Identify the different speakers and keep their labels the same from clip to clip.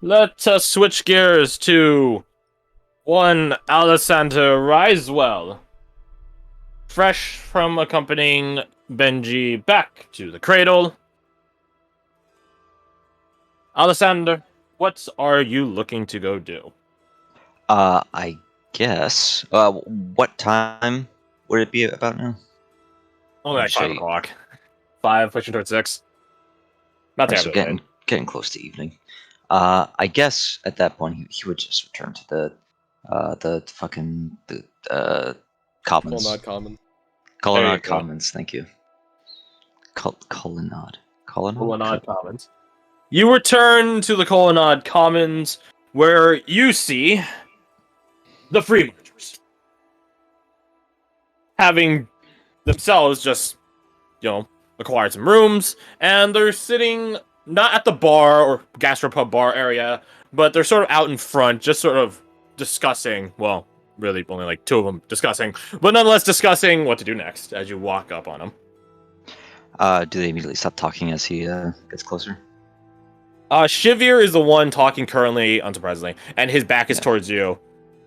Speaker 1: Let us switch gears to one Alessandra Risewell, fresh from accompanying Benji back to the cradle. Alessander, what are you looking to go do?
Speaker 2: I guess. What time would it be about now?
Speaker 1: Only like 5
Speaker 2: Say,
Speaker 1: o'clock. 5, pushing towards 6. Not
Speaker 2: so
Speaker 1: terribly late.
Speaker 2: getting close to evening. I guess at that point he would just return to the fucking commons.
Speaker 3: Colonnade Common.
Speaker 1: There you
Speaker 2: Colonnade
Speaker 1: go.
Speaker 2: Commons. Thank you. Colonnade.
Speaker 1: Colonnade Commons. You return to the Colonnade Commons, where you see the free marchers having themselves just, acquired some rooms, and they're sitting not at the bar or gastropub bar area, but they're sort of out in front, just sort of discussing, well, really only like 2 of them discussing, but nonetheless discussing what to do next as you walk up on them.
Speaker 2: Do they immediately stop talking as he gets closer?
Speaker 1: Shivir is the one talking currently, unsurprisingly, and his back is towards you.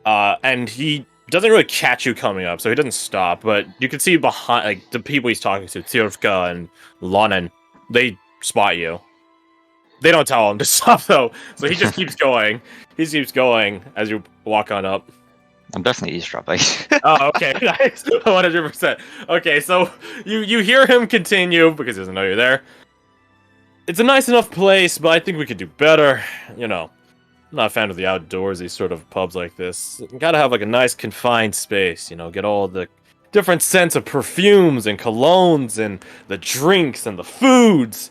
Speaker 1: And he doesn't really catch you coming up, so he doesn't stop, but you can see behind, like, the people he's talking to, Tirvka and Lonan, they spot you. They don't tell him to stop, though, so he just keeps going. He keeps going as you walk on up.
Speaker 2: I'm definitely eavesdropping.
Speaker 1: Oh, okay, nice. 100%. Okay, so you hear him continue, because he doesn't know you're there. It's a nice enough place, but I think we could do better. I'm not a fan of the outdoorsy sort of pubs like this. You gotta have like a nice confined space, get all the different scents of perfumes and colognes and the drinks and the foods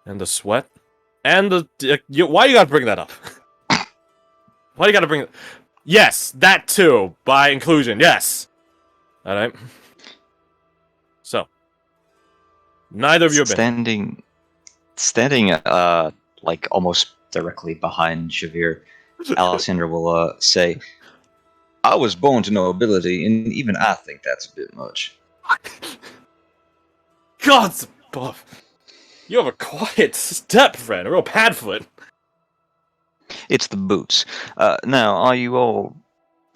Speaker 1: and the sweat and why you gotta bring that up? Why you gotta bring it? Yes, that too, by inclusion. Yes. All right. So, neither of you have been.
Speaker 2: Standing like almost directly behind Shavir, Alessandra will say, "I was born to nobility, and even I think that's a bit much."
Speaker 1: Gods above. You have a quiet step, friend. A real padfoot.
Speaker 2: It's the boots. Now, are you all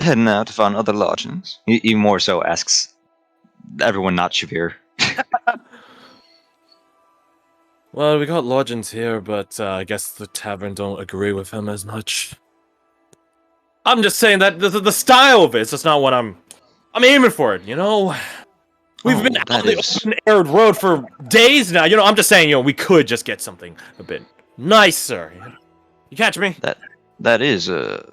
Speaker 2: heading out to find other lodgings? He more so asks everyone not Shavir.
Speaker 1: Well, we got lodgings here, but I guess the tavern don't agree with him as much. I'm just saying that the style of it's just not what I'm aiming for it, We've been out on the open aired road for days now, I'm just saying, we could just get something a bit nicer. You catch me?
Speaker 2: That is a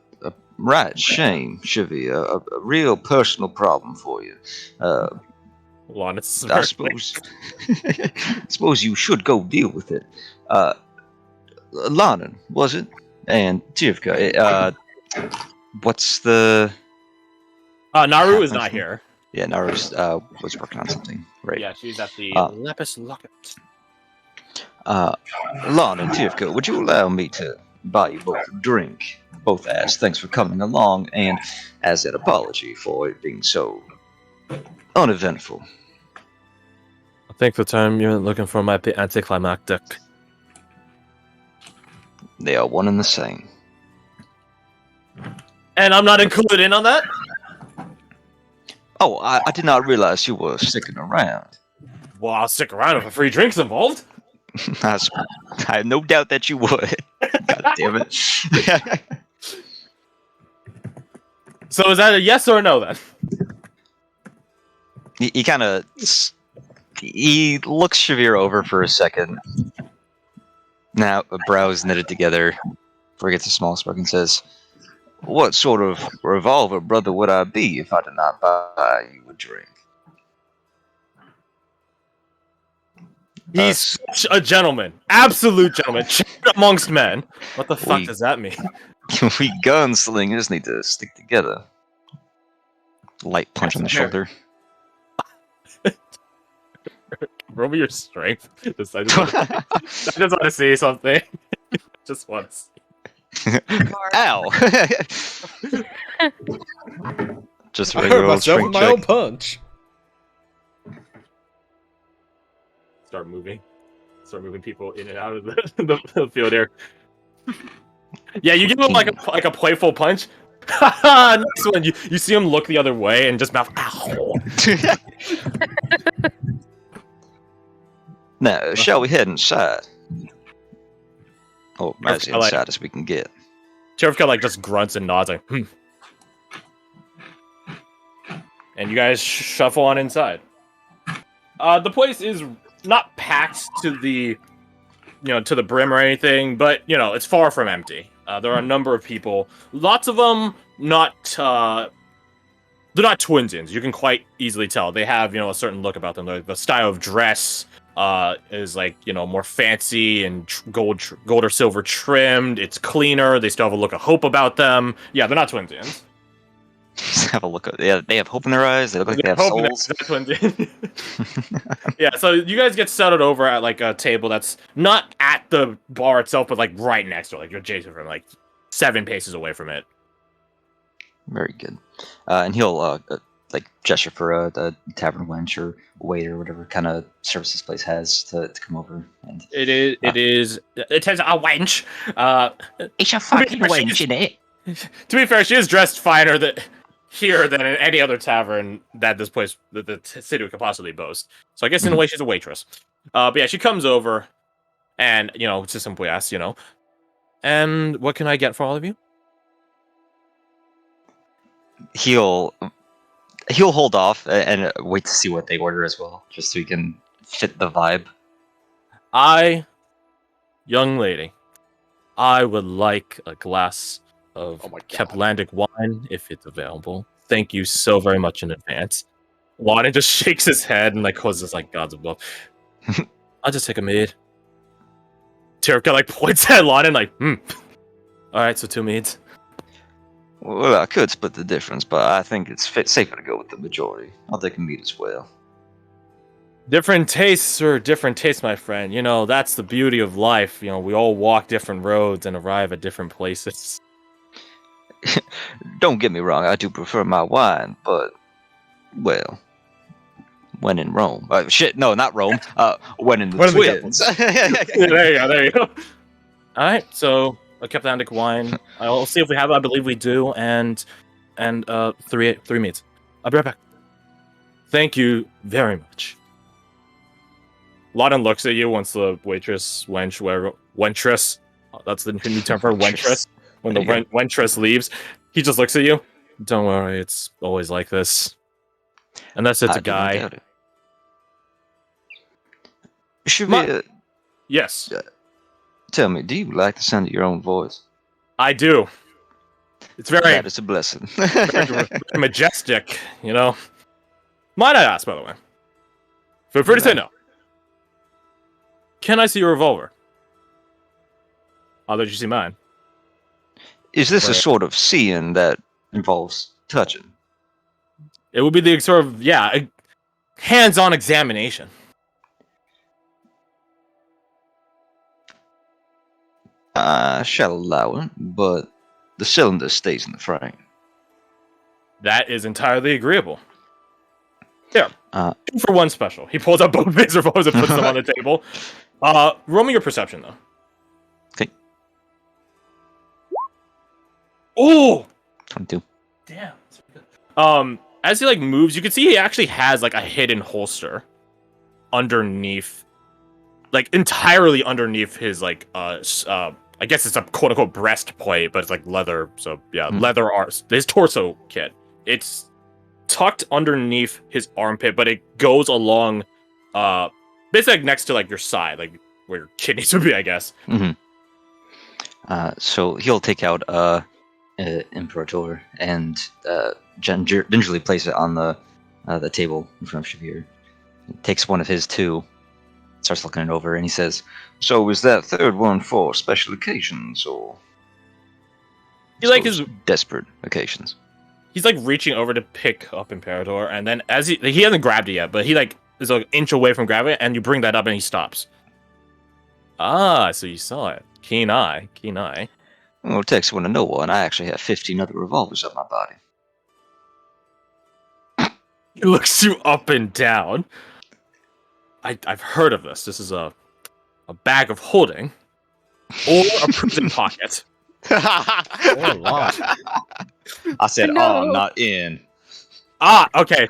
Speaker 2: right shame, Chivy. A real personal problem for you. I suppose. Suppose you should go deal with it. Lanan, was it? And Tivka. What's the?
Speaker 1: Naru is not here.
Speaker 2: Yeah, Naru was working on something, right?
Speaker 1: Yeah, she's at the Lapis Locket.
Speaker 2: Lon and Tivka, would you allow me to buy you both a drink? Both as thanks for coming along, and as an apology for it being so uneventful.
Speaker 1: I think the term you're looking for might be anticlimactic.
Speaker 2: They are one and the same.
Speaker 1: And I'm not included in on that?
Speaker 2: Oh, I did not realize you were sticking around.
Speaker 1: Well, I'll stick around if a free drink's involved.
Speaker 2: I have no doubt that you would. God damn it.
Speaker 1: So is that a yes or a no then?
Speaker 2: He kind of... He looks Shavir over for a second. Now, brows knitted together, forgets a small smirk and says, "What sort of revolver brother would I be if I did not buy you a drink?"
Speaker 1: He's such a gentleman. Absolute gentleman. Amongst men. What the fuck does that mean?
Speaker 2: We gunslingers need to stick together. Light punch on the shoulder.
Speaker 1: Roll me your strength. I just want to see something. Just once.
Speaker 2: Ow! Just a
Speaker 3: I hurt
Speaker 2: regular old
Speaker 3: myself
Speaker 2: strength
Speaker 3: with my
Speaker 2: check.
Speaker 3: own punch.
Speaker 1: Start moving people in and out of the field here. Yeah, you give him like a playful punch. Next one, you see him look the other way and just mouth. Ow.
Speaker 2: Now, shall we head inside? Oh, as
Speaker 1: I like-
Speaker 2: inside as we can get.
Speaker 1: Chervka like just grunts and nods like, And you guys shuffle on inside. The place is not packed to the, to the brim or anything, but it's far from empty. There are a number of people. Lots of them not. They're not twinsians. You can quite easily tell. They have a certain look about them. The style of dress is like more fancy and gold or silver trimmed. It's cleaner. They still have a look of hope about them. Yeah, they're not twinsians.
Speaker 2: Just have a look at. Yeah, they have hope in their eyes. They look like they have souls.
Speaker 1: Yeah, so you guys get settled over at like a table that's not at the bar itself, but like right next to it. Like you're adjacent from like 7 paces away from it.
Speaker 2: Very good. And he'll like gesture for the tavern wench or waiter or whatever kind of service this place has to come over. And
Speaker 1: It turns out a wench.
Speaker 2: it's a fucking wench, innit?
Speaker 1: To be fair, she is dressed finer here than in any other tavern that this place, the city could possibly boast. So I guess in a way she's a waitress. But yeah, she comes over, and just simply asks, and what can I get for all of you?
Speaker 2: He'll hold off and wait to see what they order as well, just so he can fit the vibe.
Speaker 1: Young lady, I would like a glass of Keplandic wine, if it's available. Thank you so very much in advance. Lana just shakes his head and like closes like gods above. I'll just take a mead. Tirka like points at Lana and like, Alright, so 2 meads.
Speaker 2: Well, I could split the difference, but I think it's safer to go with the majority. I'll take a mead as well.
Speaker 1: Different tastes are different tastes, my friend. That's the beauty of life. We all walk different roads and arrive at different places.
Speaker 2: Don't get me wrong, I do prefer my wine, but, well, when in Rome. No, not Rome. When in the twins.
Speaker 1: There you go. Alright, so a Keplandic wine. I'll see if we have it. I believe we do. And 3 meats. I'll be right back. Thank you very much. Lawton looks at you once the wentress. That's the new term for wentress. When the wentress leaves, he just looks at you. Don't worry, it's always like this. Unless it's a guy. Yes.
Speaker 2: Tell me, do you like the sound of your own voice?
Speaker 1: I do. It's very...
Speaker 2: That is a blessing.
Speaker 1: very majestic, Might I ask, by the way? Feel free to say no. Can I see your revolver? I'll let you see mine.
Speaker 2: Is this a sort of seeing that involves touching?
Speaker 1: It would be the sort of, hands-on examination.
Speaker 2: I shall allow it, but the cylinder stays in the frame.
Speaker 1: That is entirely agreeable. Here, 2 for 1 special. He pulls out both of his revolvers and puts them on the table. Roll me your perception, though.
Speaker 2: Okay.
Speaker 1: Oh!
Speaker 2: 22.
Speaker 1: Damn. As he moves, you can see he actually has a hidden holster underneath, entirely underneath his I guess it's a quote unquote breastplate, but it's leather. So yeah, leather his torso kit. It's tucked underneath his armpit, but it goes along, basically next to your side, where your kidneys would be, I guess.
Speaker 2: So he'll take out Imperator and gingerly place it on the table in front of Shavir. He takes one of his too, starts looking it over, and he says, "So is that third one for special occasions, or
Speaker 1: his
Speaker 2: desperate occasions?"
Speaker 1: He's reaching over to pick up Imperator, and then as he hasn't grabbed it yet, but he is an inch away from grabbing it, and you bring that up, and he stops. Ah, so you saw it. Keen eye.
Speaker 2: Well, it takes one to know one. I actually have 15 other revolvers up my body.
Speaker 1: He looks you up and down. I've heard of this. This is a bag of holding, or a prison pocket. Or a lot.
Speaker 2: I said,
Speaker 3: No.
Speaker 2: I'm not in.
Speaker 1: Okay.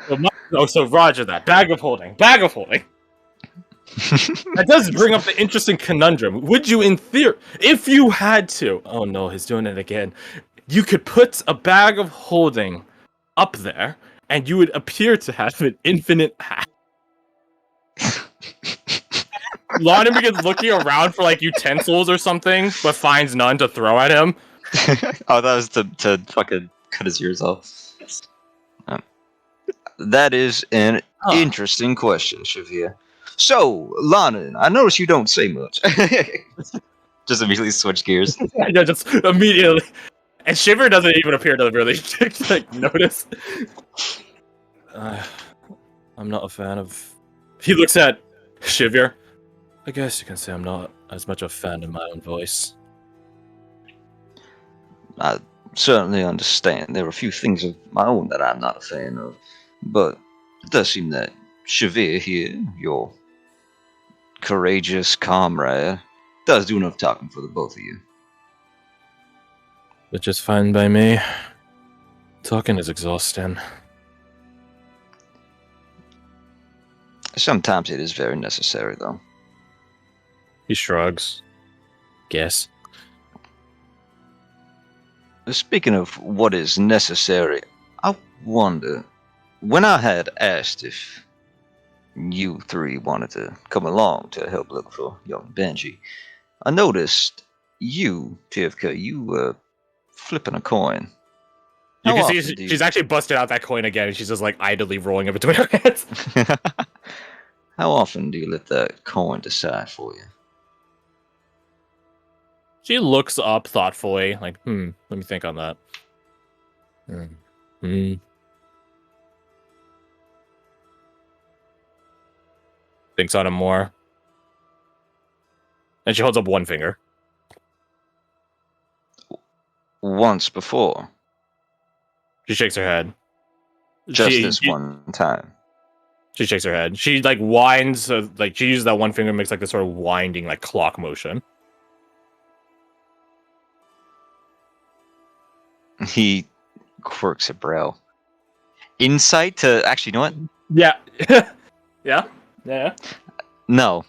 Speaker 1: So Roger that. Bag of holding. Bag of holding. That does bring up the interesting conundrum. Would you, in theory, if you had to... Oh no, he's doing it again. You could put a bag of holding up there, and you would appear to have an infinite hack. Lauren begins looking around for, like, utensils or something, but finds none to throw at him.
Speaker 2: Oh, that was to fucking cut his ears off. That is an interesting question, Shavir. So, Lana, I notice you don't say much. Just immediately switch gears.
Speaker 1: Yeah, just immediately. And Shiver doesn't even appear to really like notice. I'm not a fan of... He looks at Shiver. I guess you can say I'm not as much a fan of my own voice.
Speaker 2: I certainly understand. There are a few things of my own that I'm not a fan of. But it does seem that Shavir here, your courageous comrade, does do enough talking for the both of you.
Speaker 1: Which is fine by me. Talking is exhausting.
Speaker 2: Sometimes it is very necessary, though.
Speaker 1: He shrugs. Guess.
Speaker 2: Speaking of what is necessary, I wonder, when I had asked if you three wanted to come along to help look for young Benji, I noticed you, TFK, you were flipping a coin.
Speaker 1: You can see she's actually busted out that coin again, and she's just like idly rolling it between her hands.
Speaker 2: How often do you let that coin decide for you?
Speaker 1: She looks up thoughtfully, like, let me think on that. Thinks on him more. And she holds up one finger.
Speaker 2: Once before.
Speaker 1: She shakes her head.
Speaker 2: Just this one time.
Speaker 1: She shakes her head. She, like, winds, like, she uses that one finger and makes, like, this sort of winding, like, clock motion.
Speaker 2: He quirks a brow. Insight to... Actually, you know what?
Speaker 1: Yeah. Yeah.
Speaker 2: No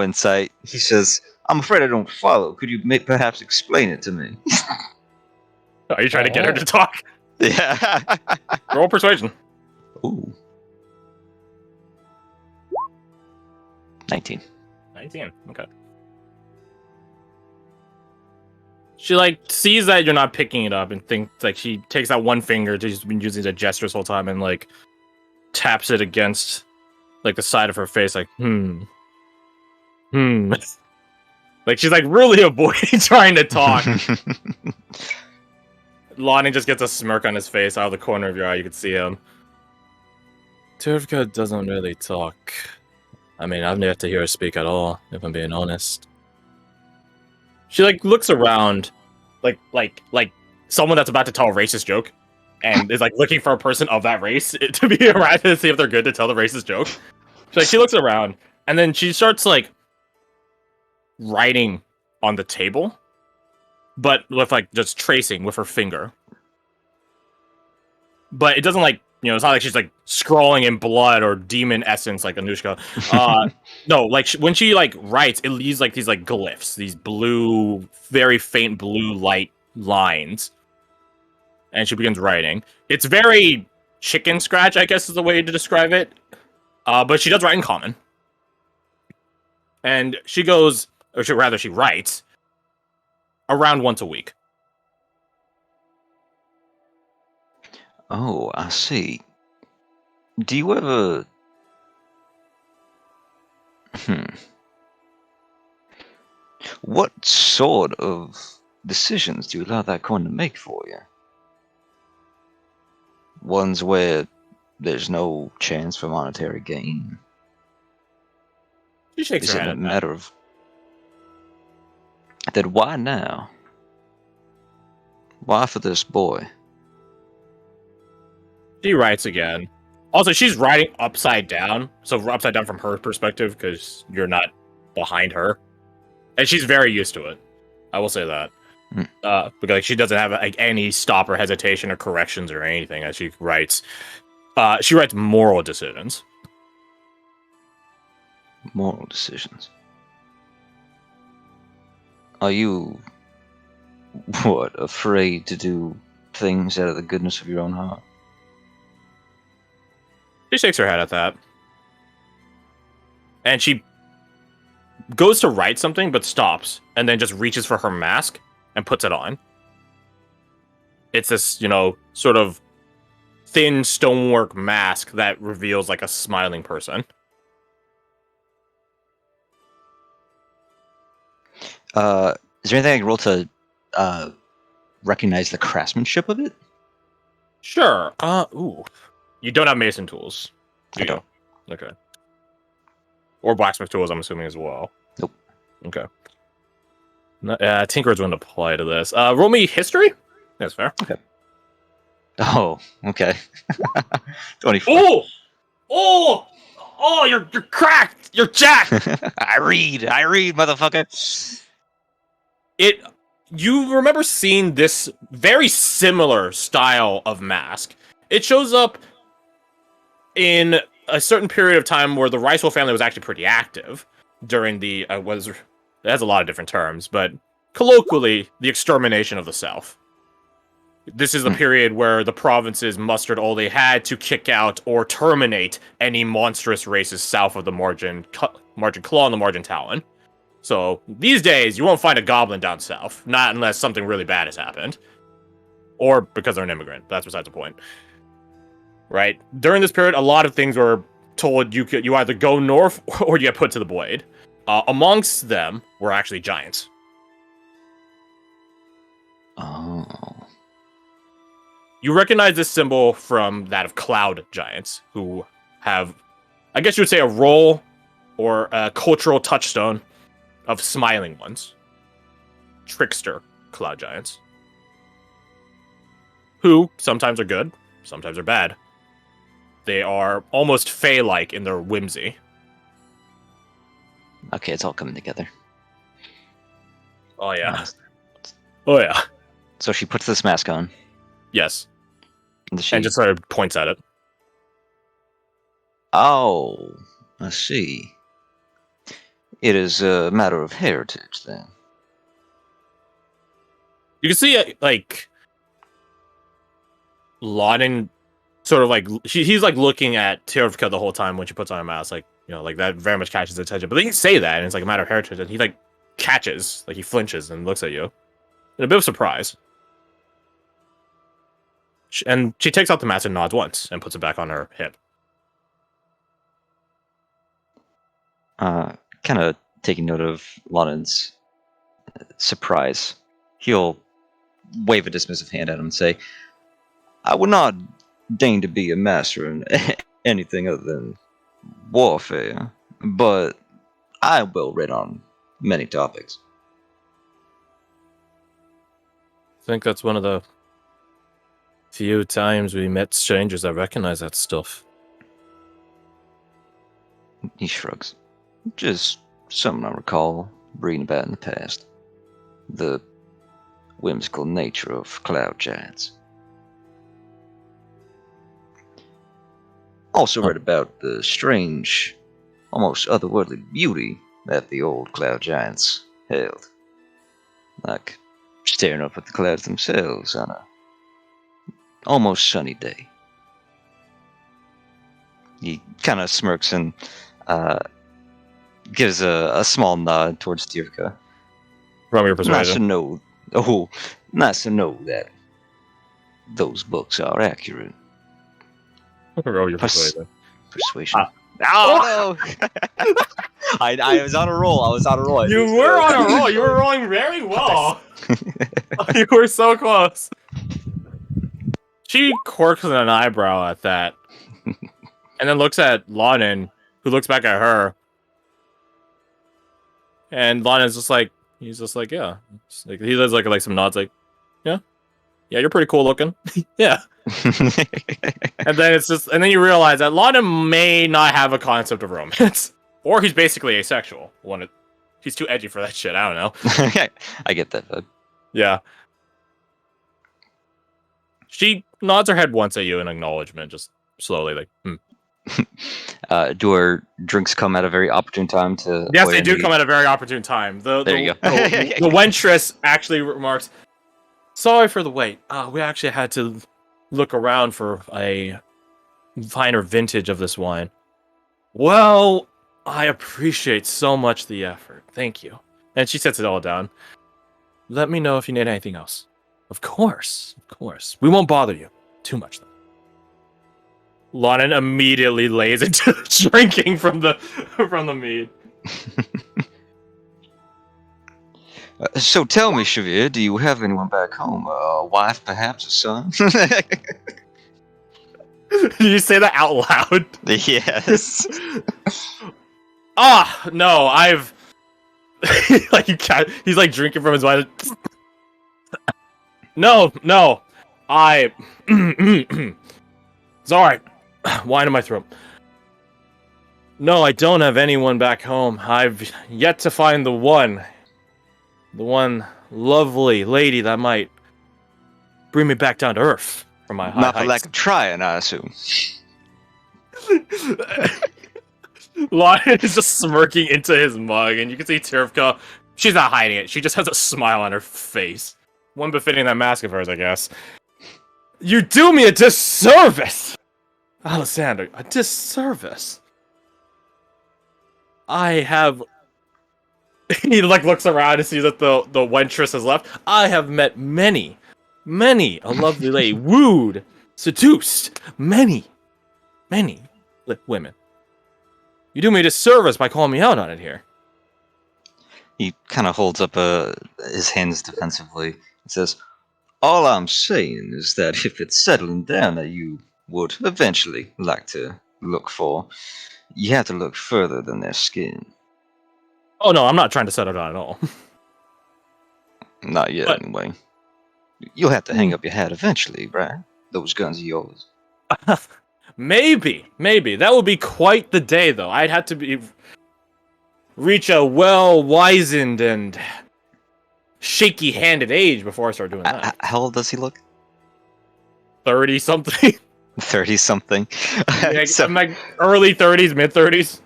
Speaker 2: insight. He says, I'm afraid I don't follow. Could you perhaps explain it to me?
Speaker 1: Are you trying to get her to talk?
Speaker 2: Yeah.
Speaker 1: Roll persuasion.
Speaker 2: Ooh. 19.
Speaker 1: 19. Okay. She, like, sees that you're not picking it up and thinks, like, she takes that one finger she's been using as a gesture this whole time and, like, taps it against, like, the side of her face, like, Like, she's, like, really avoiding trying to talk. Lonnie just gets a smirk on his face out of the corner of your eye. You can see him. Turvka doesn't really talk. I mean, I've yet to hear her speak at all, if I'm being honest. She, like, looks around, like someone that's about to tell a racist joke, and is, like, looking for a person of that race to be around to see if they're good to tell the racist joke. She looks around, and then she starts, like, writing on the table, but with, like, just tracing with her finger. But it doesn't, like, you know, it's not like she's, like, scrawling in blood or demon essence like Anushka. No, like, when she, like, writes, it leaves, like, these, like, glyphs. These blue, very faint blue light lines. And she begins writing. It's very chicken scratch, I guess is the way to describe it. But she does write in common. And she goes, or she writes, around once a week.
Speaker 2: Oh, I see. Do you ever... What sort of decisions do you allow that coin to make for you? Ones where there's no chance for monetary gain?
Speaker 1: She shakes
Speaker 2: Is
Speaker 1: her
Speaker 2: it
Speaker 1: head
Speaker 2: a
Speaker 1: at
Speaker 2: matter of... Then why now? Why for this boy?
Speaker 1: She writes again. Also, she's writing upside down. So upside down from her perspective, because you're not behind her. And she's very used to it. I will say that. Because like, she doesn't have like any stop or hesitation or corrections or anything as she writes. She writes moral decisions.
Speaker 2: Moral decisions. Are you, what, afraid to do things out of the goodness of your own heart?
Speaker 1: She shakes her head at that. And she goes to write something, but stops, and then just reaches for her mask and puts it on. It's this, sort of thin stonework mask that reveals like a smiling person.
Speaker 2: Is there anything I can roll to recognize the craftsmanship of it?
Speaker 1: Sure. Ooh. You don't have mason tools.
Speaker 2: I don't.
Speaker 1: Okay. Or blacksmith tools, I'm assuming, as well.
Speaker 2: Nope.
Speaker 1: Okay. Tinker's going to apply to this. Roll me history? That's fair.
Speaker 2: Okay. Oh, okay. 24.
Speaker 1: Oh, you're cracked! You're jacked!
Speaker 2: I read, motherfucker.
Speaker 1: You remember seeing this very similar style of mask. It shows up in a certain period of time where the Ricewell family was actually pretty active during the it has a lot of different terms, but colloquially, the extermination of the South. This is the period where the provinces mustered all they had to kick out or terminate any monstrous races south of the Margin Claw and the Margin Talon. So, these days, you won't find a goblin down south, not unless something really bad has happened. Or because they're an immigrant, that's besides the point. Right? During this period, a lot of things were told you either go north or you get put to the blade. Amongst them were actually giants.
Speaker 2: Oh.
Speaker 1: You recognize this symbol from that of cloud giants, who have, I guess you would say, a role or a cultural touchstone of smiling ones. Trickster cloud giants. Who sometimes are good, sometimes are bad. They are almost fae-like in their whimsy.
Speaker 2: Okay, it's all coming together.
Speaker 1: Oh, yeah. Oh, yeah.
Speaker 2: So she puts this mask on.
Speaker 1: Yes.
Speaker 2: And
Speaker 1: just sort of points at it.
Speaker 2: Oh, I see. It is a matter of heritage, then.
Speaker 1: You can see, Lawton sort of, he's, looking at Tirvka the whole time when she puts on her mask, that very much catches his attention. But then you say that, and it's, a matter of heritage, and he, catches, he flinches and looks at you. In a bit of surprise. And she takes out the mask and nods once and puts it back on her hip.
Speaker 2: Kind of taking note of Lawton's surprise, he'll wave a dismissive hand at him and say, I would not deign to be a master in anything other than warfare, but I am well read on many topics.
Speaker 1: I think that's one of the few times we met strangers that recognize that stuff.
Speaker 2: He shrugs. Just something I recall reading about in the past. The whimsical nature of cloud giants. Also read about the strange, almost otherworldly beauty that the old cloud giants held. Like staring up at the clouds themselves on a almost sunny day. He kind of smirks and gives a small nod towards Tirvka.
Speaker 1: From your persuasion.
Speaker 2: Nice to know that those books are accurate.
Speaker 1: Roll your persuasion.
Speaker 2: Persuasion. Oh no! I was on a roll.
Speaker 1: You were on a roll. You were rolling very well. You were so close. She quirks an eyebrow at that, and then looks at Lawton, who looks back at her. And Lawton's just he's just yeah. He does like some nods, yeah, you're pretty cool looking, yeah. And then you realize that Lawton may not have a concept of romance, or he's basically asexual. He's too edgy for that shit. I don't know.
Speaker 2: I get that vibe.
Speaker 1: Yeah. She nods her head once at you in acknowledgement, just slowly, like,
Speaker 2: Do our drinks come at a very opportune time to
Speaker 1: Yes, they
Speaker 2: acquire
Speaker 1: do
Speaker 2: the...
Speaker 1: come at a very opportune time.
Speaker 2: There you go.
Speaker 1: The wentress actually remarks, "Sorry for the wait. We actually had to look around for a finer vintage of this wine." "Well, I appreciate so much the effort. Thank you." And she sets it all down. "Let me know if you need anything else." Of course, of course. We won't bother you too much, though. Lonan immediately lays into drinking from the mead.
Speaker 2: So tell me, Xavier, do you have anyone back home? A wife, perhaps, a son?
Speaker 1: Did you say that out loud?
Speaker 2: Yes.
Speaker 1: No, I've like he's like drinking from his wine. No, sorry, wine in my throat. No, I don't have anyone back home. I've yet to find the one lovely lady that might bring me back down to earth from my high
Speaker 2: Not for
Speaker 1: heights.
Speaker 2: lack of trying, I assume.
Speaker 1: Lon is just smirking into his mug, and you can see Turfka. She's not hiding it. She just has a smile on her face. One befitting that mask of hers, I guess. You do me a disservice! Alexander, a disservice. I have... He like looks around and sees that the wentress has left. I have met many a lovely lady, wooed, seduced, many women. You do me a disservice by calling me out on it here.
Speaker 2: He kind of holds up his hands defensively and says, all I'm saying is that if it's settling down that you would eventually like to look for, you have to look further than their skin.
Speaker 1: Oh no, I'm not trying to settle down at all.
Speaker 2: Not yet, anyway. You'll have to hang up your hat eventually, right? Those guns are yours.
Speaker 1: Maybe. That would be quite the day, though. I'd have to reach a well-wizened and shaky-handed age before I start doing that.
Speaker 2: How old does he look?
Speaker 1: 30-something.
Speaker 2: 30-something.
Speaker 1: Yeah, so, I'm like early 30s, mid-30s.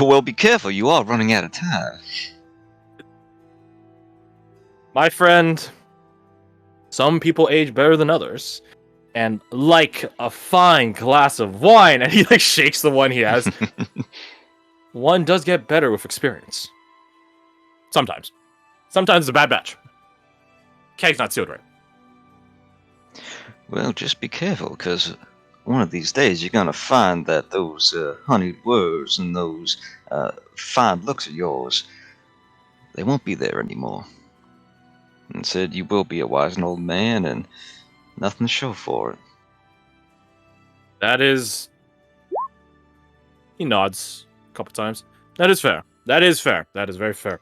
Speaker 2: Well, be careful. You are running out of time.
Speaker 1: My friend, some people age better than others. And like a fine glass of wine, and he like shakes the one he has, one does get better with experience. Sometimes. Sometimes it's a bad batch. Keg's not sealed right.
Speaker 2: Well, just be careful, because one of these days you're going to find that those honeyed words and those fine looks of yours, they won't be there anymore. Instead, you will be a wise and old man, and nothing to show for it.
Speaker 1: That is... He nods a couple times. That is fair. That is very fair.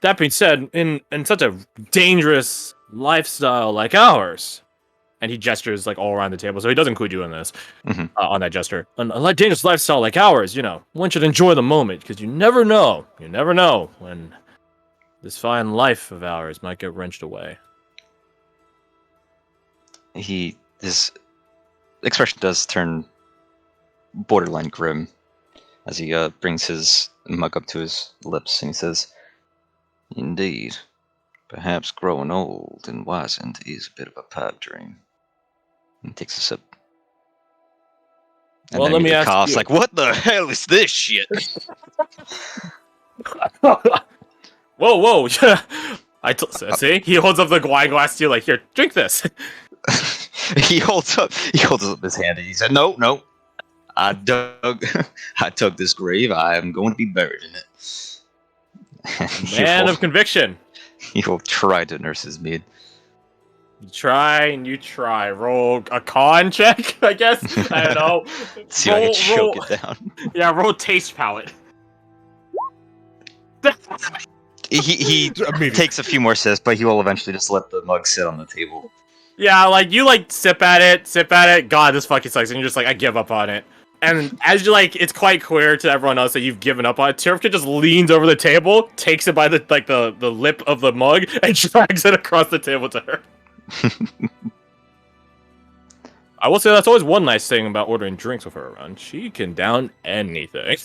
Speaker 1: That being said, in such a dangerous lifestyle like ours, and he gestures like all around the table, so he does include you in this, on that gesture. A dangerous lifestyle like ours, one should enjoy the moment, because you never know when this fine life of ours might get wrenched away.
Speaker 2: His expression does turn borderline grim as he brings his mug up to his lips and he says, indeed, perhaps growing old and wizened is a bit of a pipe dream. And he takes a sip. And
Speaker 1: well, let me ask
Speaker 2: coughs,
Speaker 1: you.
Speaker 2: like, what the hell is this shit?
Speaker 1: Whoa! See, he holds up the wine glass to you, like, here, drink this.
Speaker 2: he holds up his hand and he said, no. I dug this grave. I am going to be buried in it.
Speaker 1: Man of conviction.
Speaker 2: He will try to nurse his mead.
Speaker 1: You try. Roll a con check, I guess. I don't know.
Speaker 2: See if I can choke it down.
Speaker 1: Yeah, roll taste palate.
Speaker 2: He takes a few more sips, but he will eventually just let the mug sit on the table.
Speaker 1: Yeah, like, you, like, sip at it. God, this fucking sucks. And you're just like, I give up on it. And as you like, it's quite clear to everyone else that you've given up on it. Tirfka just leans over the table, takes it by the lip of the mug, and drags it across the table to her. I will say that's always one nice thing about ordering drinks with her around. She can down anything.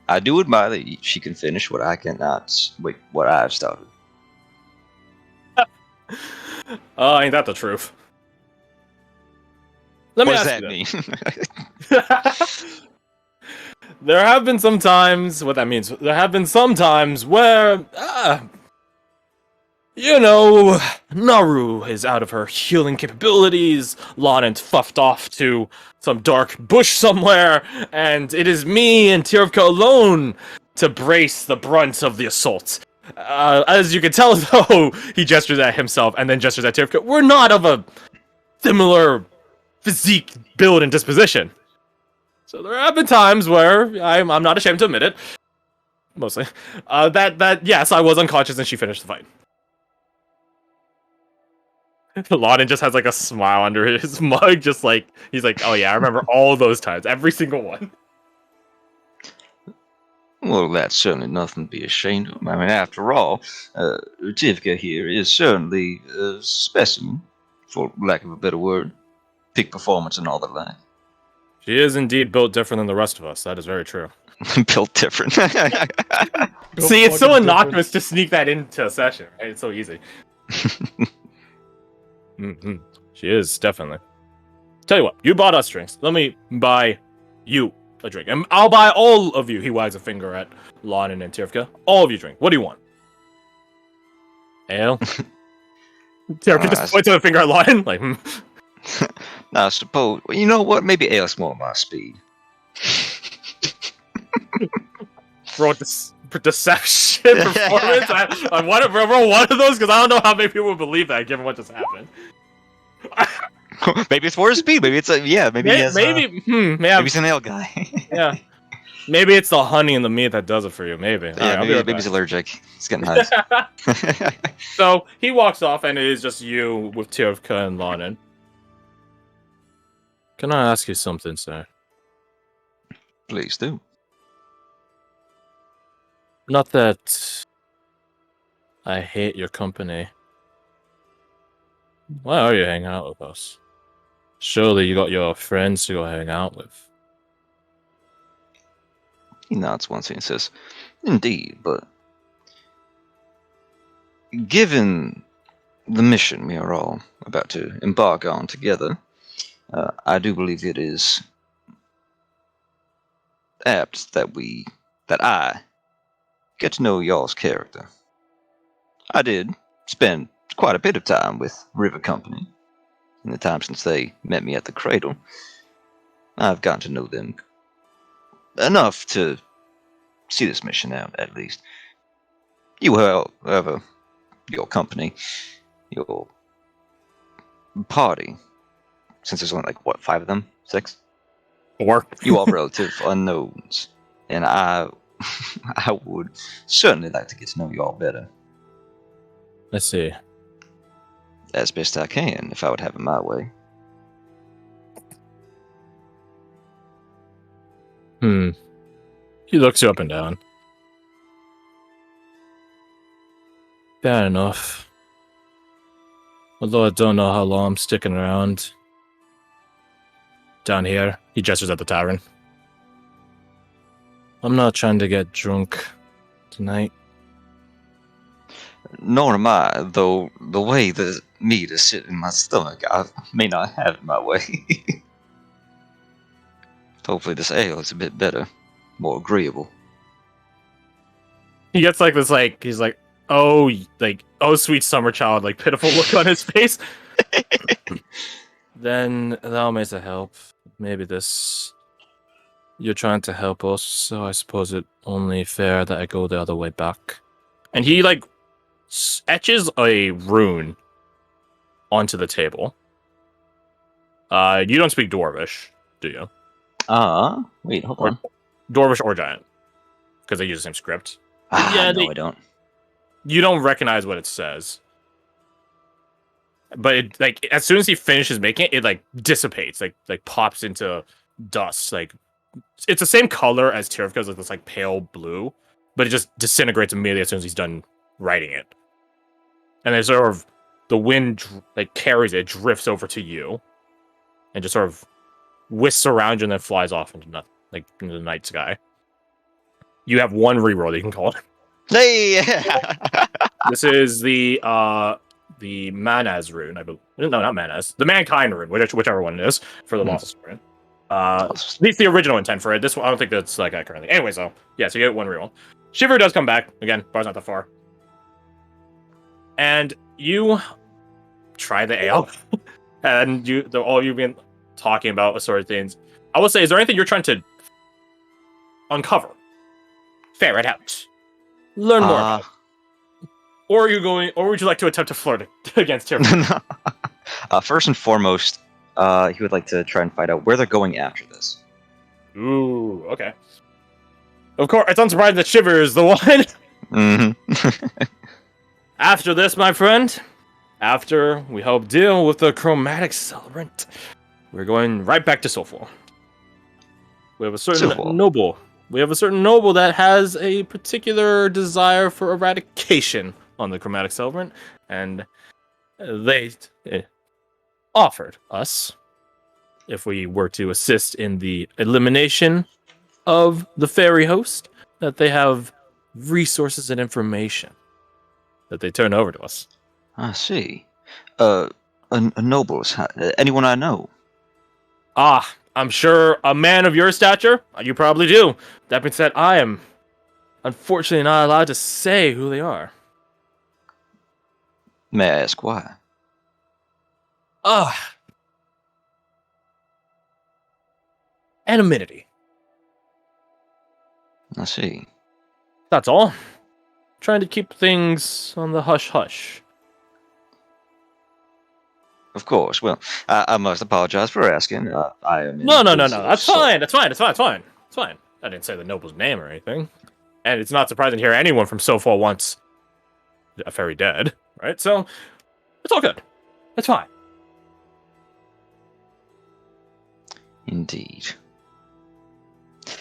Speaker 2: I do admire that she can finish what I cannot. Wait, what I've started.
Speaker 1: Ain't that the truth? Let me
Speaker 2: What does
Speaker 1: ask
Speaker 2: that
Speaker 1: you
Speaker 2: mean?
Speaker 1: There have been some times, what that means, there have been some times where, you know, Naru is out of her healing capabilities, Lonant fuffed off to some dark bush somewhere, and it is me and Tirvka alone to brace the brunt of the assault. As you can tell, though, he gestures at himself and then gestures at Tirvka, we're not of a similar physique, build, and disposition. So there have been times where I'm not ashamed to admit it, mostly, that yes, I was unconscious and she finished the fight. Lauden just has like a smile under his mug, just like he's like, oh yeah, I remember all those times, every single one.
Speaker 2: Well, that's certainly nothing to be ashamed of. I mean, after all, Tivka here is certainly a specimen, for lack of a better word. Peak performance and all the like.
Speaker 1: She is indeed built different than the rest of us. That is very true.
Speaker 2: Built different.
Speaker 1: See, it's so innocuous to sneak that into a session, right? It's so easy. She is, definitely. Tell you what, you bought us drinks. Let me buy you a drink. And I'll buy all of you. He wags a finger at Lon and Tirvka. All of you drink. What do you want? Ale? Tirvka just points with a finger at Lon. Like,
Speaker 2: Now, I suppose, well, you know what? Maybe ale's more my speed.
Speaker 1: Bro, deception performance? I want to roll one of those because I don't know how many people would believe that given what just happened.
Speaker 2: Maybe it's more speed. Maybe it's maybe
Speaker 1: maybe
Speaker 2: he's an ale guy.
Speaker 1: Yeah. Maybe it's the honey and the meat that does it for you. Maybe.
Speaker 2: Yeah,
Speaker 1: right,
Speaker 2: maybe he's allergic. He's getting high.
Speaker 1: So he walks off, and it is just you with Tirvka and Lonin. Can I ask you something, sir?
Speaker 2: Please do.
Speaker 1: Not that I hate your company. Why are you hanging out with us? Surely you got your friends to go hang out with.
Speaker 2: He nods once and says, indeed, but given the mission we are all about to embark on together, I do believe it is apt that I get to know y'all's character. I did spend quite a bit of time with River Company in the time since they met me at the cradle. I've gotten to know them enough to see this mission out, at least. You, however, your company, your party, since there's only like, what, 5 of them? 6?
Speaker 1: 4.
Speaker 2: You all relative unknowns, and I would certainly like to get to know you all better.
Speaker 1: Let's see.
Speaker 2: As best I can, if I would have it my way.
Speaker 1: He looks you up and down. Fair enough. Although I don't know how long I'm sticking around. Down here, he gestures at the tavern. I'm not trying to get drunk tonight.
Speaker 2: Nor am I, though the way the meat is sitting in my stomach, I may not have it my way. Hopefully this ale is a bit better, more agreeable.
Speaker 1: He gets like this, like, he's like, oh, sweet summer child, like, pitiful look on his face. Then that'll make a help. Maybe this... You're trying to help us, so I suppose it only fair that I go the other way back. And he, like, etches a rune onto the table. You don't speak Dwarvish, do you?
Speaker 2: Wait, hold on.
Speaker 1: Dwarvish or Giant. Because they use the same script.
Speaker 2: No, I don't.
Speaker 1: You don't recognize what it says. But it, like, as soon as he finishes making it, it like dissipates, like pops into dust. Like it's the same color as Tirvka's, like this like pale blue, but it just disintegrates immediately as soon as he's done writing it. And then sort of the wind like carries it, drifts over to you, and just sort of whisks around you and then flies off into nothing, like into the night sky. You have one reroll that you can call it.
Speaker 2: Hey!
Speaker 1: This is the Manaz rune, I believe. No, not Manaz. The Mankind rune, whichever one it is for the Lost Historian. At least the original intent for it. This one, I don't think that's like that currently. Anyway, so yeah, so you get one reroll. Shiver does come back again. Bar's not that far, and you try the ale, and all you've been talking about sort of things. I will say, is there anything you're trying to uncover, ferret out, learn more about? Or are you going? Or would you like to attempt to flirt against him?
Speaker 2: First and foremost, he would like to try and find out where they're going after this.
Speaker 1: Ooh, okay. Of course, it's unsurprising that Shiver is the one.
Speaker 2: Mm-hmm.
Speaker 1: After this, my friend, after we help deal with the chromatic celebrant, we're going right back to Sulfur. We have a certain noble. We have a certain noble that has a particular desire for eradication on the chromatic celebrant, and they offered us, if we were to assist in the elimination of the fairy host, that they have resources and information that they turn over to us.
Speaker 2: I see. A nobles. Anyone I know?
Speaker 1: I'm sure a man of your stature, you probably do. That being said, I am unfortunately not allowed to say who they are.
Speaker 2: May I ask why?
Speaker 1: Anonymity.
Speaker 2: I see.
Speaker 1: That's all. Trying to keep things on the hush-hush.
Speaker 2: Of course. Well, I must apologize for asking. I am.
Speaker 1: No. That's fine. It's fine. I didn't say the noble's name or anything. And it's not surprising to hear anyone from so far wants a fairy dead, right? So, it's all good. It's fine.
Speaker 2: Indeed.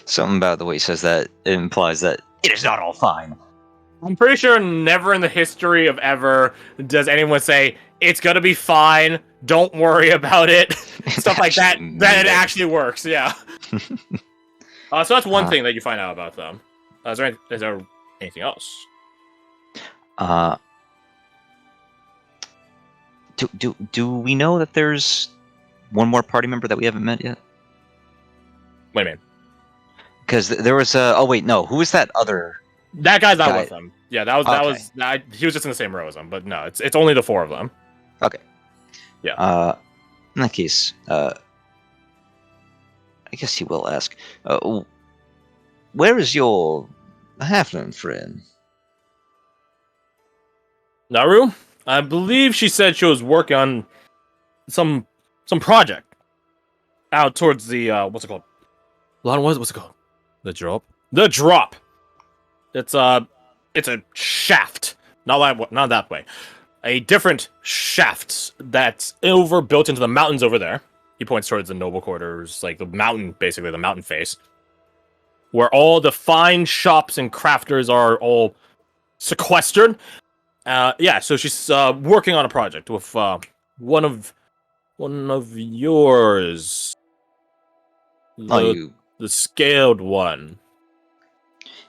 Speaker 2: Something about the way he says that implies that it is not all fine.
Speaker 1: I'm pretty sure never in the history of ever does anyone say, it's gonna be fine, don't worry about it, stuff like that, that it actually works, yeah. So that's one thing that you find out about them. Is there anything else?
Speaker 2: Do we know that there's one more party member that we haven't met yet?
Speaker 1: Wait a minute.
Speaker 2: Because there was oh wait, no, who was that other?
Speaker 1: That guy's not with them. Yeah, that was he was just in the same row as them, but no, it's only the four of them.
Speaker 2: Okay.
Speaker 1: Yeah.
Speaker 2: In that case, I guess he will ask. Where is your halfling friend?
Speaker 1: Naru? I believe she said she was working on some project out towards the what's it called? What's it called? The drop. The drop. It's a shaft. Not that way. A different shaft that's built into the mountains over there. He points towards the noble quarters, like the mountain, basically the mountain face, where all the fine shops and crafters are all sequestered. Yeah, so she's working on a project with one of yours. The scaled one.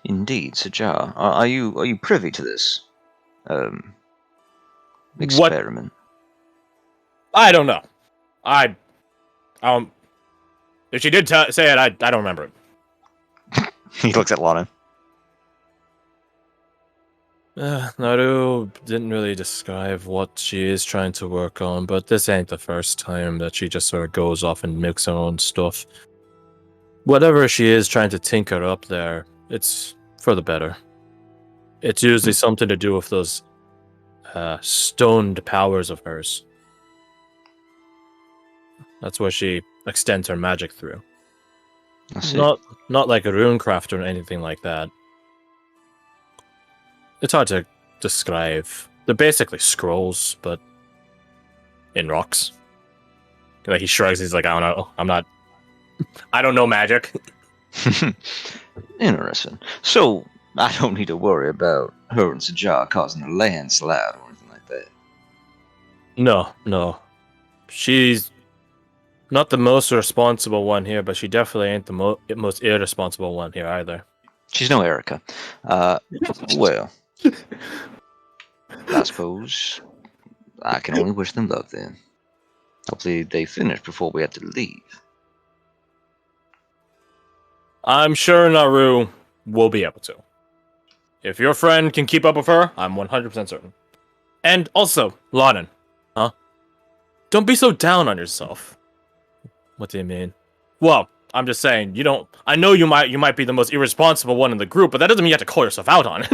Speaker 2: Indeed, Sajar. Are you privy to this experiment?
Speaker 1: What? I don't know. If she did say it, I don't remember it.
Speaker 2: He looks at Lana.
Speaker 1: Naru didn't really describe what she is trying to work on, but this ain't the first time that she just sort of goes off and makes her own stuff. Whatever she is trying to tinker up there, it's for the better. It's usually something to do with those stoned powers of hers. That's where she extends her magic through. Not like a runecraft or anything like that. It's hard to describe. They're basically scrolls, but in rocks. Like he shrugs, he's like, I don't know, I'm not I don't know magic.
Speaker 2: Interesting. So, I don't need to worry about her and Sajar causing a landslide or anything like that.
Speaker 1: No, no. She's not the most responsible one here, but she definitely ain't the most irresponsible one here either.
Speaker 2: She's no Erica. Well, I suppose I can only wish them luck then. Hopefully they finish before we have to leave.
Speaker 1: I'm sure Naru will be able to. If your friend can keep up with her, I'm 100% certain. And also, Lauren, huh? Don't be so down on yourself. What do you mean? Well, I'm just saying, you don't. I know you might be the most irresponsible one in the group, but that doesn't mean you have to call yourself out on it.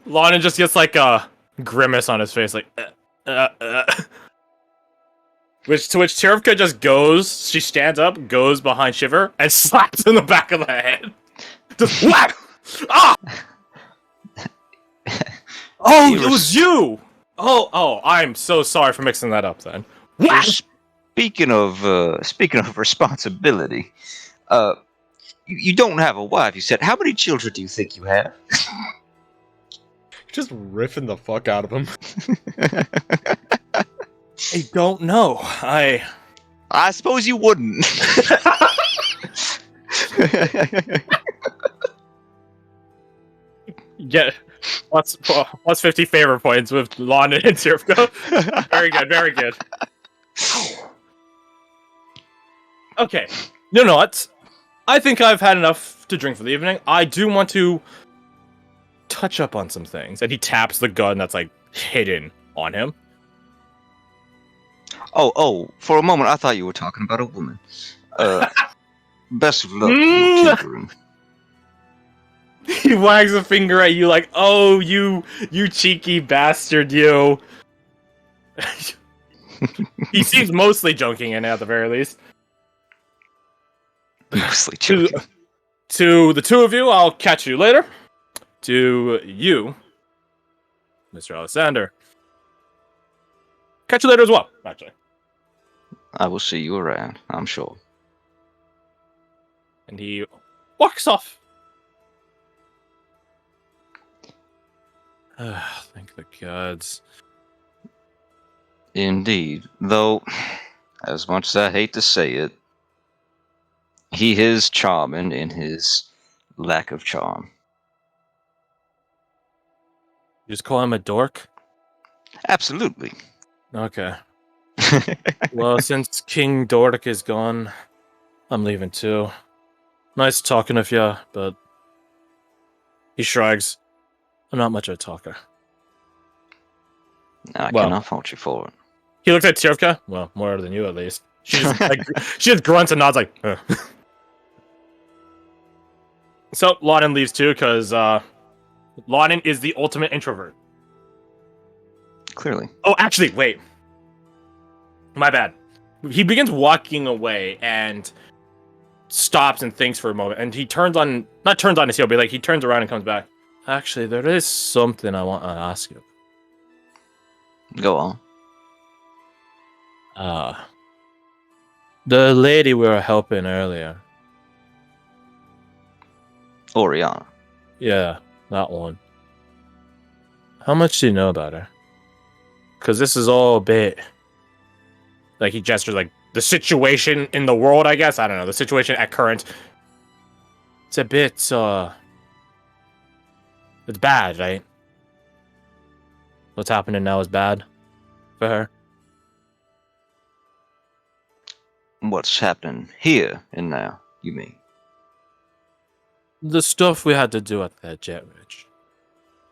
Speaker 1: Lauren just gets like a grimace on his face, like, Which Cherivka just goes. She stands up, goes behind Shiver, and slaps in the back of the head. Just whack! Ah! Oh, it was you! Oh, I'm so sorry for mixing that up then.
Speaker 2: Well, speaking of responsibility, you don't have a wife, you said. How many children do you think you have?
Speaker 1: Just riffing the fuck out of him. I don't know. I
Speaker 2: suppose you wouldn't.
Speaker 1: Get plus 50 favor points with Lana and Cherivka. Very good, very good. Okay. No, I think I've had enough to drink for the evening. I do want to touch up on some things. And he taps the gun that's like hidden on him.
Speaker 2: Oh, for a moment I thought you were talking about a woman. Best of luck tinkering.
Speaker 1: He wags a finger at you like, oh, you cheeky bastard, you. He seems mostly joking in at the very least.
Speaker 2: Mostly joking.
Speaker 1: To the two of you, I'll catch you later. To you, Mr. Alexander. Catch you later as well, actually.
Speaker 2: I will see you around, I'm sure.
Speaker 1: And he walks off. Thank the gods.
Speaker 2: Indeed. Though, as much as I hate to say it, he is charming in his lack of charm.
Speaker 1: You just call him a dork?
Speaker 2: Absolutely.
Speaker 1: Okay. Well, since King Dork is gone, I'm leaving too. Nice talking with you, but he shrugs. I'm not much of a talker.
Speaker 2: I cannot fault you for it.
Speaker 1: He looks at Cherivka. Well, more than you at least. She just grunts and nods like, huh. So, Lauren leaves too, because Lauren is the ultimate introvert.
Speaker 2: Clearly.
Speaker 1: Oh, actually, wait. My bad. He begins walking away and stops and thinks for a moment. And he not turns on his heel, but like he turns around and comes back. Actually, there is something I want to ask you.
Speaker 2: Go on.
Speaker 1: The lady we were helping earlier.
Speaker 2: Oriana.
Speaker 1: Yeah, that one. How much do you know about her? Because this is all a bit... Like, he gestures, like, the situation in the world, I guess? I don't know. The situation at current. It's a bit, it's bad, right? What's happening now is bad for her.
Speaker 2: What's happening here and now, you mean?
Speaker 1: The stuff we had to do at that jet ridge.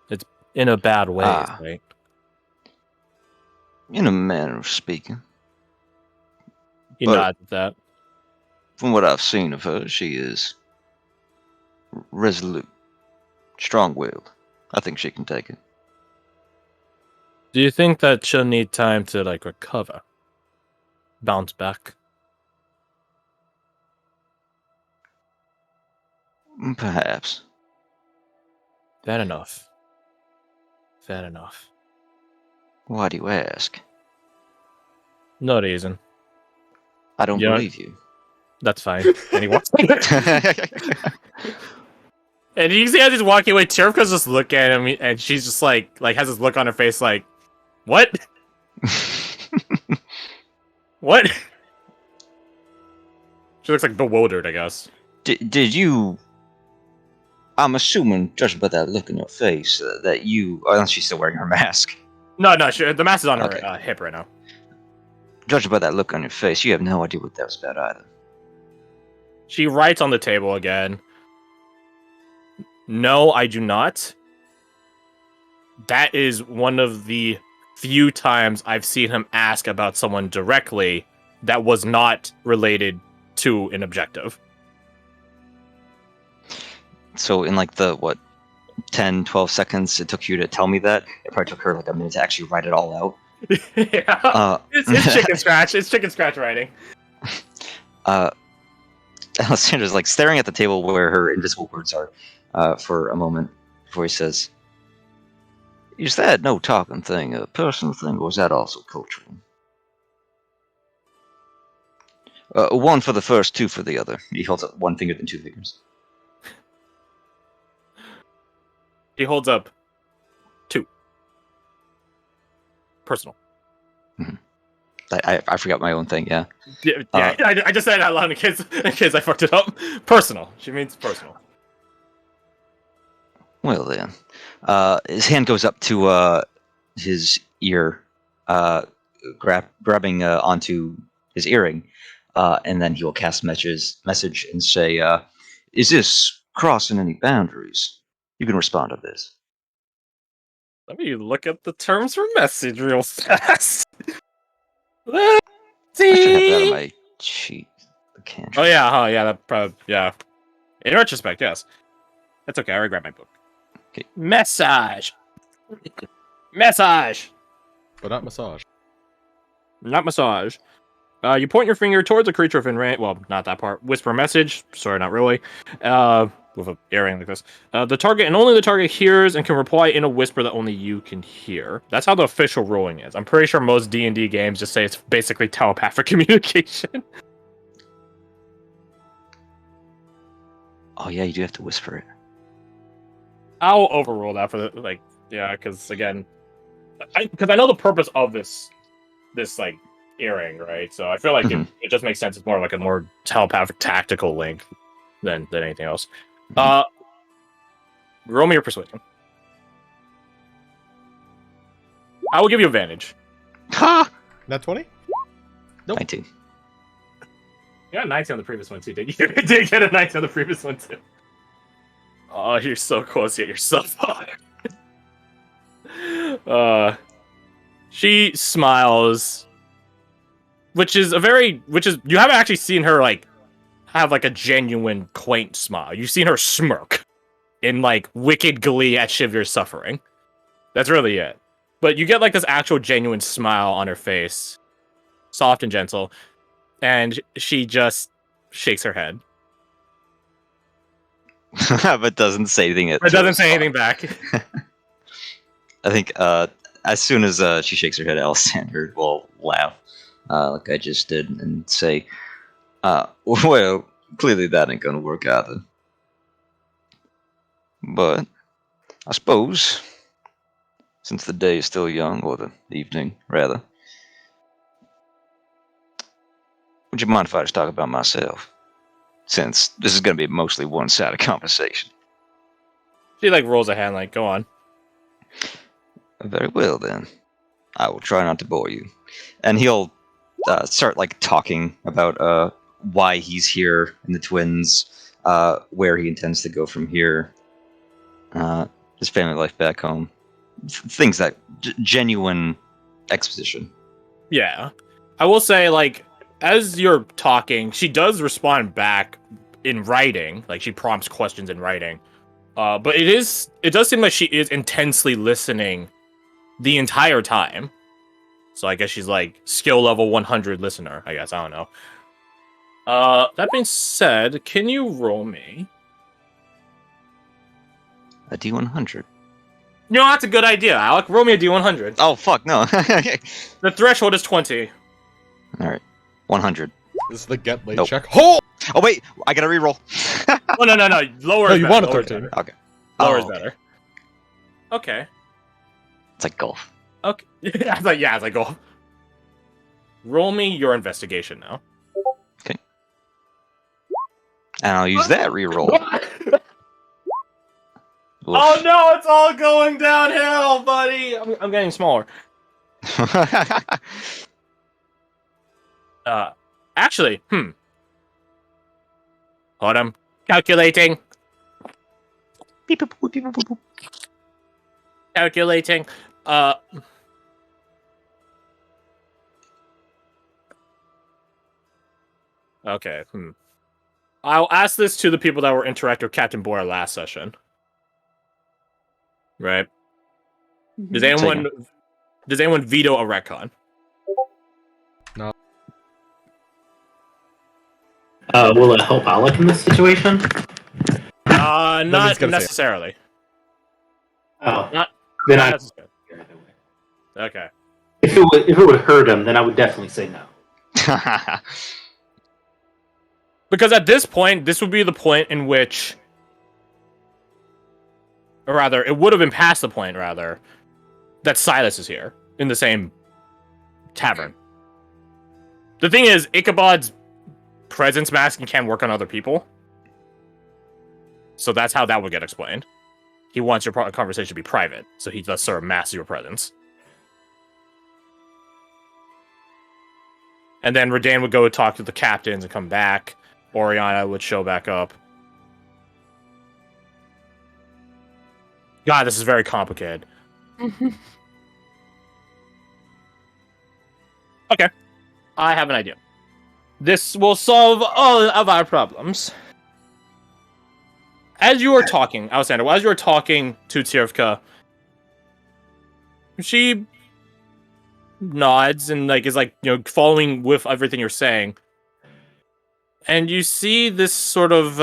Speaker 1: It's in a bad way, right?
Speaker 2: In a manner of speaking.
Speaker 1: He nods at that.
Speaker 2: From what I've seen of her, she is resolute, strong-willed. I think she can take it.
Speaker 1: Do you think that she'll need time to, like, recover? Bounce back?
Speaker 2: Perhaps.
Speaker 1: Fair enough. Fair enough.
Speaker 2: Why do you ask?
Speaker 1: No reason.
Speaker 2: I don't
Speaker 1: Yeah.
Speaker 2: believe you.
Speaker 1: That's fine. And he walks. And you see as he's walking away, Tirka's just looking at him, and she's just like has this look on her face, like, what? What? She looks like bewildered, I guess.
Speaker 2: Did you? I'm assuming, judging by that look in your face, that you. Unless she's still wearing her mask.
Speaker 1: No, sure. The mask is on her
Speaker 2: Okay.
Speaker 1: hip right now.
Speaker 2: Judging by that look on your face, you have no idea what that was about either.
Speaker 1: She writes on the table again. No, I do not. That is one of the few times I've seen him ask about someone directly that was not related to an objective.
Speaker 2: So in like the, 10, 12 seconds it took you to tell me that, it probably took her like a minute to actually write it all out.
Speaker 1: Yeah. It's chicken scratch. It's chicken scratch writing.
Speaker 2: Alessandra's like staring at the table where her invisible words are for a moment before he says, is that no talking thing a personal thing, or is that also cultural? One for the first, two for the other. He holds up one finger and two fingers.
Speaker 1: He holds up 2. Personal.
Speaker 2: Mm-hmm. I forgot my own thing, yeah.
Speaker 1: Yeah, I just said it out loud in case I fucked it up. Personal. She means personal.
Speaker 2: Well then. His hand goes up to his ear, grabbing onto his earring, and then he will cast message and say, is this crossing any boundaries? You can respond to this.
Speaker 1: Let me look at the terms for message real fast. Let's see.
Speaker 2: I should have that on my sheet. The cantrip.
Speaker 1: Oh yeah, that probably, yeah. In retrospect, yes. That's okay. I already grabbed my book.
Speaker 2: Okay.
Speaker 1: Message.
Speaker 3: But not massage.
Speaker 1: Not massage. You point your finger towards a creature within range. Well, not that part. Whisper message. Sorry, not really. With an earring like this. The target and only the target hears and can reply in a whisper that only you can hear. That's how the official ruling is. I'm pretty sure most D&D games just say it's basically telepathic communication.
Speaker 2: Oh yeah, you do have to whisper it.
Speaker 1: I'll overrule that for the because again, because I know the purpose of this like earring, right? So I feel like it just makes sense. It's more like a more telepathic tactical link than anything else. Roll me your persuasion. I will give you advantage.
Speaker 2: Ha!
Speaker 3: Not 20? Nope.
Speaker 2: 19.
Speaker 1: You got a 19 on the previous one too, did you? You did get a 19 on the previous one too. Oh, you're so close yet you're so far. She smiles, which is you haven't actually seen her like have like a genuine quaint smile. You've seen her smirk in like wicked glee at Shivir's suffering. That's really it. But you get like this actual genuine smile on her face, soft and gentle, and she just shakes her head.
Speaker 2: But doesn't say anything.
Speaker 1: It doesn't say anything back.
Speaker 2: I think as soon as she shakes her head, Alessandra will laugh, like I just did, and say, well, clearly that ain't gonna work either. But I suppose, since the day is still young, or the evening, rather, would you mind if I just talk about myself? Since this is gonna be mostly one-sided conversation.
Speaker 1: She like rolls a hand like, go on.
Speaker 2: Very well then. I will try not to bore you. And he'll start like talking about why he's here in the Twins, where he intends to go from here, his family life back home, things that genuine exposition. Yeah,
Speaker 1: I will say like as you're talking, she does respond back in writing, like she prompts questions in writing. But it does seem like she is intensely listening the entire time. So I guess she's like skill level 100 listener, I guess. I don't know. That being said, can you roll me
Speaker 2: a D100?
Speaker 1: You know, that's a good idea, Alec. Roll me a D100.
Speaker 2: Oh, fuck, no.
Speaker 1: The threshold is 20.
Speaker 2: Alright. 100.
Speaker 3: This is the get late
Speaker 2: Nope.
Speaker 3: check. Oh!
Speaker 2: Oh wait, I gotta reroll.
Speaker 1: Oh no. Lower.
Speaker 3: No,
Speaker 1: is
Speaker 3: you
Speaker 1: better.
Speaker 3: want a
Speaker 1: Lower is
Speaker 3: 13.
Speaker 1: better.
Speaker 2: Okay.
Speaker 1: Lower
Speaker 2: Oh,
Speaker 1: is better. Okay.
Speaker 2: It's like golf.
Speaker 1: Okay. I was like, go. Roll me your investigation now.
Speaker 2: And I'll use that reroll.
Speaker 1: Oh no, it's all going downhill, buddy. I'm getting smaller. Actually, hold on. Calculating.
Speaker 2: Beep, boop, boop, beep, boop, boop.
Speaker 1: Calculating. Okay. I'll ask this to the people that were interacting with Captain Boyer last session. Right? Does anyone veto a retcon?
Speaker 4: Will it help Alec in this situation?
Speaker 3: Nobody's
Speaker 1: Not
Speaker 3: gonna say it.
Speaker 1: necessarily.
Speaker 4: Oh,
Speaker 1: Not
Speaker 4: then
Speaker 1: not
Speaker 4: I.
Speaker 1: necessarily. Okay.
Speaker 4: If it would hurt him, then I would definitely say no.
Speaker 1: Because at this point, this would be the point in which, or rather, it would have been past the point, rather, that Silas is here in the same tavern. The thing is, Ichabod's presence masking can work on other people. So that's how that would get explained. He wants your conversation to be private, so he does sort of mask your presence. And then Redan would go talk to the captains and come back. Oriana would show back up. God, this is very complicated. Okay. I have an idea. This will solve all of our problems. As you are talking, Alessandro, as you are talking to Tirvka, she nods and is following with everything you're saying. And you see this sort of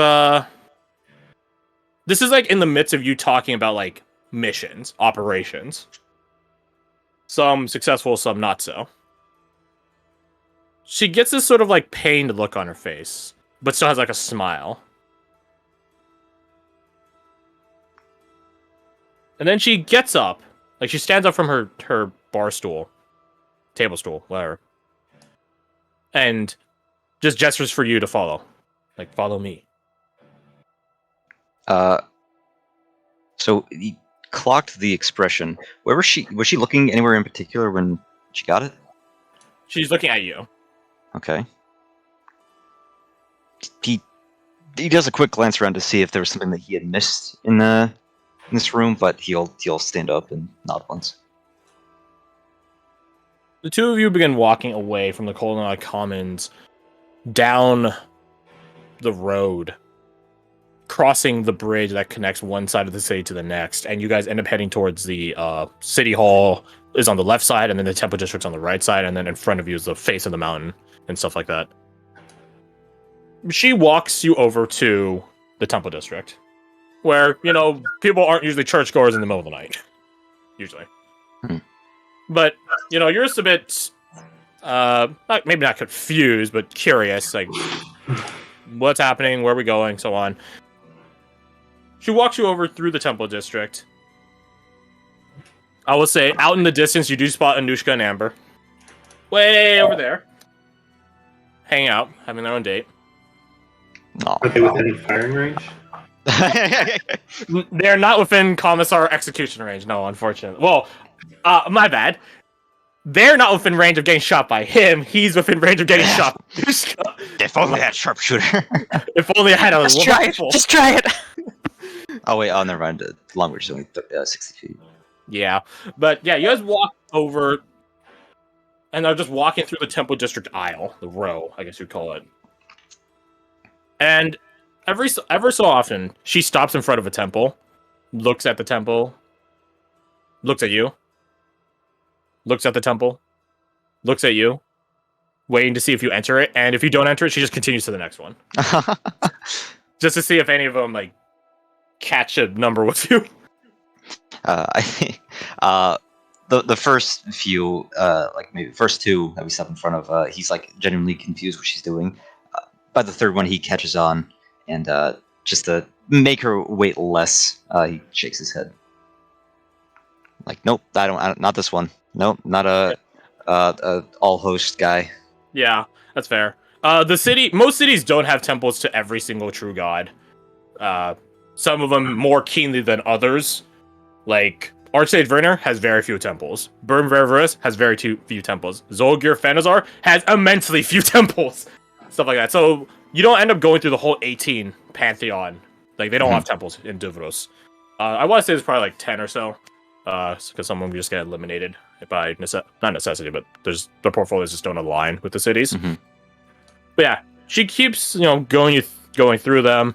Speaker 1: this is in the midst of you talking about missions, operations. Some successful, some not so. She gets this sort of pained look on her face, but still has a smile. And then she gets up, she stands up from her bar stool, table stool, whatever, and just gestures for you to follow. Follow me.
Speaker 2: So he clocked the expression. Where was she? Was she looking anywhere in particular when she got it?
Speaker 1: She's looking at you.
Speaker 2: Okay. He does a quick glance around to see if there was something that he had missed in this room, but he'll stand up and nod once.
Speaker 1: The two of you begin walking away from the Colonel Commons down the road, crossing the bridge that connects one side of the city to the next, and you guys end up heading towards the city hall is on the left side, and then the temple district's on the right side, and then in front of you is the face of the mountain and stuff like that. She walks you over to the temple district, where people aren't usually churchgoers in the middle of the night, usually. But you're just a bit maybe not confused, but curious, what's happening, where are we going, so on. She walks you over through the temple district. I will say, out in the distance, you do spot Anushka and Amber. Way over there. Hanging out, having their own date.
Speaker 4: Are they within firing range?
Speaker 1: They're not within Commissar execution range, no, unfortunately. Well, my bad. They're not within range of getting shot by him. He's within range of getting shot by Anushka.
Speaker 2: If only I had sharpshooter.
Speaker 1: If only I had a
Speaker 2: Just try it.
Speaker 1: rifle.
Speaker 2: Just try it. Oh wait. Oh, never mind. Long range is only 60 feet.
Speaker 1: Yeah, but yeah, you guys walk over, and they're just walking through the temple district aisle, the row, I guess you'd call it. And ever so often, she stops in front of a temple, looks at the temple, looks at you, looks at the temple, looks at you, waiting to see if you enter it, and if you don't enter it, she just continues to the next one. Just to see if any of them, catch a number with you.
Speaker 2: I think the first few, like maybe the first two that we step in front of, he's like genuinely confused what she's doing. By the third one, he catches on, and just to make her wait less, he shakes his head. Like, nope, I don't not this one. Nope, not a all host guy.
Speaker 1: Yeah, that's fair. Most cities don't have temples to every single true god. Some of them more keenly than others. Like, Archsage Werner has very few temples. Burn Ververus has very few temples. Zolgir Fanazar has immensely few temples. Stuff like that. So, you don't end up going through the whole 18 pantheon. Like, they don't have temples in Duvros. I want to say there's probably like 10 or so. Because some of them just get eliminated by not necessity, but their portfolios just don't align with the cities.
Speaker 2: Mm-hmm.
Speaker 1: But yeah, she keeps going through them.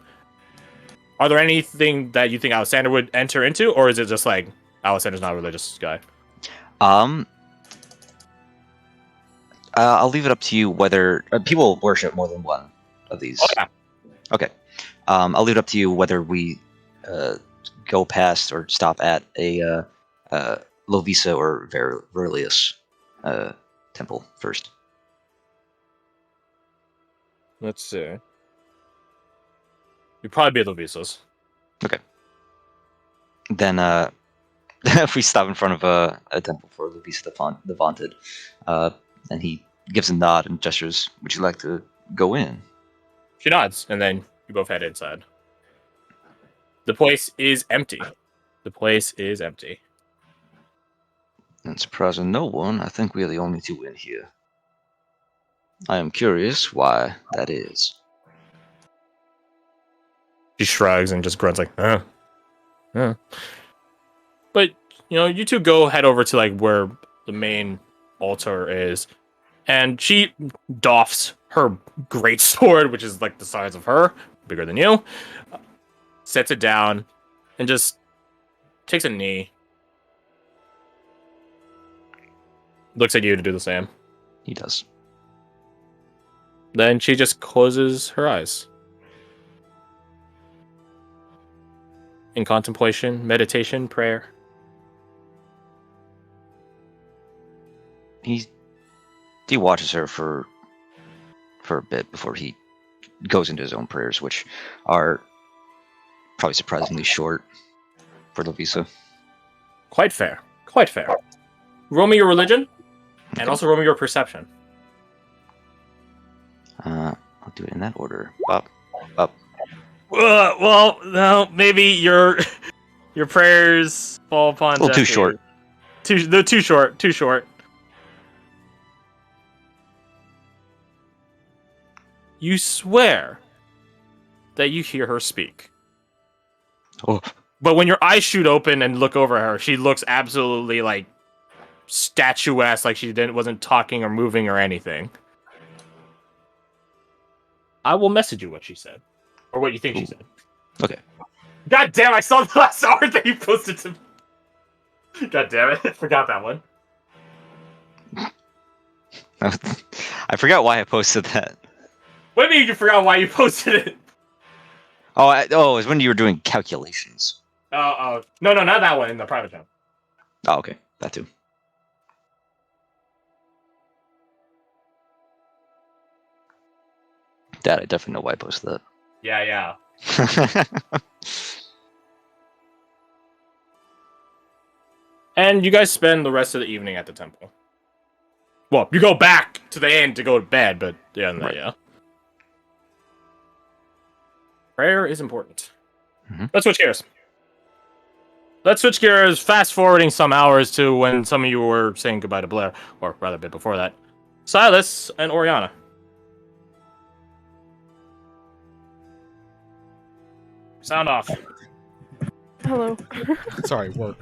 Speaker 1: Are there anything that you think Alexander would enter into, or is it just like Alexander's not a religious guy?
Speaker 2: I'll leave it up to you whether people worship more than one of these.
Speaker 1: Oh, yeah.
Speaker 2: Okay. I'll leave it up to you whether we go past or stop at a Lovisa or Verilius temple first.
Speaker 1: Let's see. You'd probably be at Lovisa's.
Speaker 2: Okay. Then if we stop in front of a temple for Lovisa the Vaunted, and he gives a nod and gestures, would you like to go in?
Speaker 1: She nods, and then you both head inside. The place is empty. The place is empty.
Speaker 2: And surprising no one, I think we are the only two in here. I am curious why that is.
Speaker 1: She shrugs and just grunts like, But, you two go head over to, like, where the main altar is. And she doffs her great sword, which is, like, the size of her, bigger than you. Sets it down and just takes a knee. Looks at you to do the same.
Speaker 2: He does.
Speaker 1: Then she just closes her eyes. In contemplation, meditation, prayer.
Speaker 2: He watches her for a bit before he goes into his own prayers, which are probably surprisingly short for Lovisa.
Speaker 1: Quite fair. Quite fair. Roll me your religion, and also roll me your perception.
Speaker 2: I'll do it in that order. Up.
Speaker 1: Well, no, maybe your prayers fall upon.
Speaker 2: A little too short.
Speaker 1: Too short. Too short. You swear that you hear her speak.
Speaker 2: Oh.
Speaker 1: But when your eyes shoot open and look over her, she looks absolutely like statuesque, like she wasn't talking or moving or anything. I will message you what she said. Or what you think she said.
Speaker 2: Okay.
Speaker 1: God damn, I saw the last art that you posted to me. God damn it, I forgot that one.
Speaker 2: I forgot why I posted that.
Speaker 1: What do you mean you forgot why you posted it?
Speaker 2: Oh, it was when you were doing calculations.
Speaker 1: No, not that one, in the private channel.
Speaker 2: Oh, okay. That too. That, I definitely know why I posted that.
Speaker 1: Yeah. And you guys spend the rest of the evening at the temple. Well, you go back to the inn to go to bed, but
Speaker 2: Right.
Speaker 1: yeah. Prayer is important.
Speaker 2: Mhm.
Speaker 1: Let's switch gears. Fast forwarding some hours to when some of you were saying goodbye to Blair, or rather a bit before that. Silas and Oriana. Sound off.
Speaker 5: Hello.
Speaker 3: Sorry, work.